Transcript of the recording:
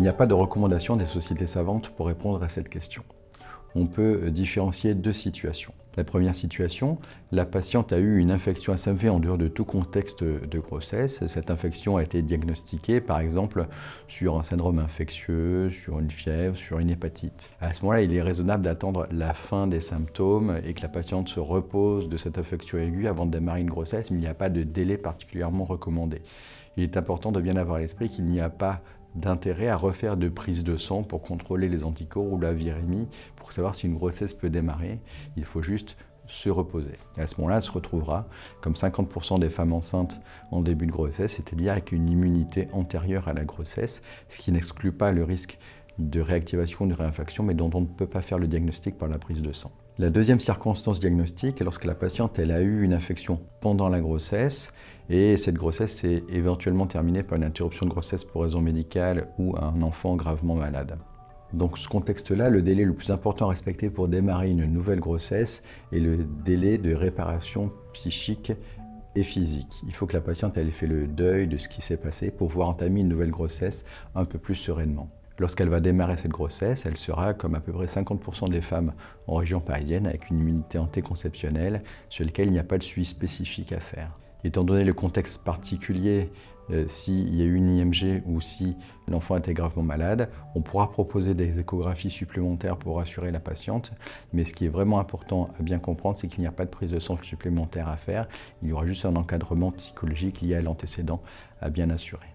Il n'y a pas de recommandation des sociétés savantes pour répondre à cette question. On peut différencier deux situations. La première situation, la patiente a eu une infection SMV en dehors de tout contexte de grossesse. Cette infection a été diagnostiquée par exemple sur un syndrome infectieux, sur une fièvre, sur une hépatite. À ce moment-là, il est raisonnable d'attendre la fin des symptômes et que la patiente se repose de cette infection aiguë avant de démarrer une grossesse, mais il n'y a pas de délai particulièrement recommandé. Il est important de bien avoir à l'esprit qu'il n'y a pas d'intérêt à refaire de prise de sang pour contrôler les anticorps ou la virémie pour savoir si une grossesse peut démarrer. Il faut juste se reposer. Et à ce moment-là, elle se retrouvera comme 50% des femmes enceintes en début de grossesse, c'est-à-dire avec une immunité antérieure à la grossesse, ce qui n'exclut pas le risque de réactivation ou de réinfection, mais dont on ne peut pas faire le diagnostic par la prise de sang. La deuxième circonstance diagnostique est lorsque la patiente elle a eu une infection pendant la grossesse et cette grossesse s'est éventuellement terminée par une interruption de grossesse pour raison médicale ou un enfant gravement malade. Donc, ce contexte-là, le délai le plus important à respecter pour démarrer une nouvelle grossesse est le délai de réparation psychique et physique. Il faut que la patiente ait fait le deuil de ce qui s'est passé pour pouvoir entamer une nouvelle grossesse un peu plus sereinement. Lorsqu'elle va démarrer cette grossesse, elle sera comme à peu près 50% des femmes en région parisienne avec une immunité antéconceptionnelle sur laquelle il n'y a pas de suivi spécifique à faire. Étant donné le contexte particulier, s'il y a eu une IMG ou si l'enfant était gravement malade, on pourra proposer des échographies supplémentaires pour rassurer la patiente. Mais ce qui est vraiment important à bien comprendre, c'est qu'il n'y a pas de prise de sang supplémentaire à faire. Il y aura juste un encadrement psychologique lié à l'antécédent à bien assurer.